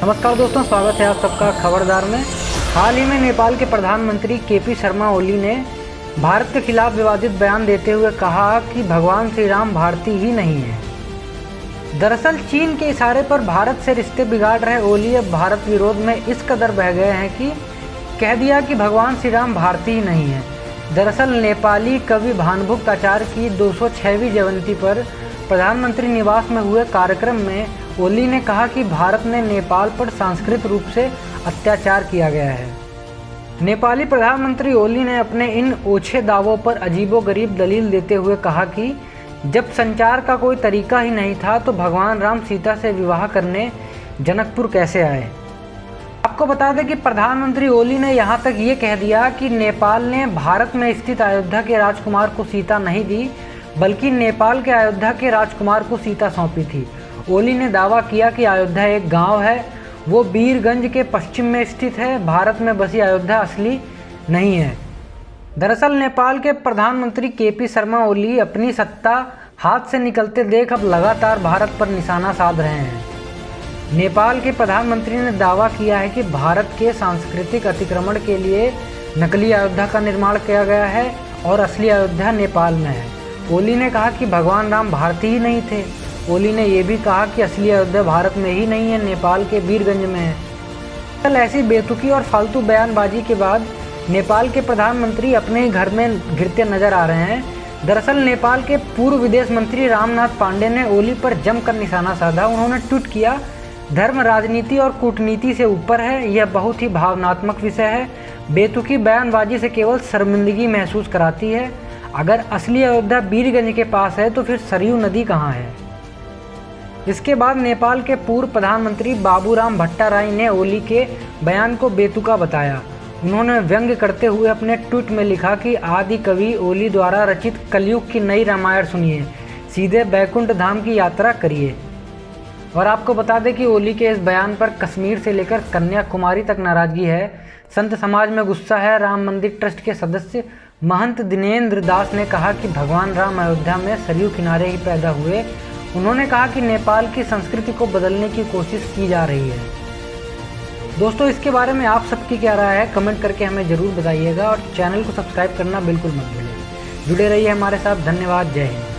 नमस्कार दोस्तों, स्वागत है आप सबका खबरदार में। हाल ही में नेपाल के प्रधानमंत्री केपी शर्मा ओली ने भारत के खिलाफ विवादित बयान देते हुए कहा कि भगवान श्री राम भारतीय ही नहीं है। दरअसल चीन के इशारे पर भारत से रिश्ते बिगाड़ रहे ओली अब भारत विरोध में इस कदर बह गए हैं कि कह दिया कि भगवान श्री राम भारतीय ही नहीं है। दरअसल नेपाली कवि भानुभक्त आचार्य की 206वीं जयंती पर प्रधानमंत्री निवास में हुए कार्यक्रम में ओली ने कहा कि भारत ने नेपाल पर सांस्कृतिक रूप से अत्याचार किया गया है। नेपाली प्रधानमंत्री ओली ने अपने इन ओछे दावों पर अजीबोगरीब दलील देते हुए कहा कि जब संचार का कोई तरीका ही नहीं था तो भगवान राम सीता से विवाह करने जनकपुर कैसे आए। आपको बता दें कि प्रधानमंत्री ओली ने यहाँ तक ये कह दिया कि नेपाल ने भारत में स्थित अयोध्या के राजकुमार को सीता नहीं दी, बल्कि नेपाल के अयोध्या के राजकुमार को सीता सौंपी थी। ओली ने दावा किया कि अयोध्या एक गांव है, वो वीरगंज के पश्चिम में स्थित है। भारत में बसी अयोध्या असली नहीं है। दरअसल नेपाल के प्रधानमंत्री केपी शर्मा ओली अपनी सत्ता हाथ से निकलते देख अब लगातार भारत पर निशाना साध रहे हैं। नेपाल के प्रधानमंत्री ने दावा किया है कि भारत के सांस्कृतिक अतिक्रमण के लिए नकली अयोध्या का निर्माण किया गया है और असली अयोध्या नेपाल में है। ओली ने कहा कि भगवान राम भारतीय ही नहीं थे। ओली ने यह भी कहा कि असली अयोध्या भारत में ही नहीं है, नेपाल के वीरगंज में है। कल ऐसी बेतुकी और फालतू बयानबाजी के बाद नेपाल के प्रधानमंत्री अपने ही घर में घिरते नजर आ रहे हैं। दरअसल नेपाल के पूर्व विदेश मंत्री रामनाथ पांडे ने ओली पर जमकर निशाना साधा। उन्होंने ट्वीट किया, धर्म राजनीति और कूटनीति से ऊपर है, यह बहुत ही भावनात्मक विषय है। बेतुकी बयानबाजी से केवल शर्मिंदगी महसूस कराती है। अगर असली अयोध्या वीरगंज के पास है तो फिर सरयू नदी कहाँ है। इसके बाद नेपाल के पूर्व प्रधानमंत्री बाबूराम भट्टाराई ने ओली के बयान को बेतुका बताया। उन्होंने व्यंग्य करते हुए अपने ट्वीट में लिखा कि आदि कवि ओली द्वारा रचित कलयुग की नई रामायण सुनिए, सीधे बैकुंठ धाम की यात्रा करिए। और आपको बता दें कि ओली के इस बयान पर कश्मीर से लेकर कन्याकुमारी तक नाराजगी है। संत समाज में गुस्सा है। राम मंदिर ट्रस्ट के सदस्य महंत दिनेंद्र दास ने कहा कि भगवान राम अयोध्या में सरयू किनारे ही पैदा हुए। उन्होंने कहा कि नेपाल की संस्कृति को बदलने की कोशिश की जा रही है। दोस्तों, इसके बारे में आप सबकी क्या राय है, कमेंट करके हमें ज़रूर बताइएगा और चैनल को सब्सक्राइब करना बिल्कुल मत भूलिए। जुड़े रहिए हमारे साथ। धन्यवाद। जय हिंद।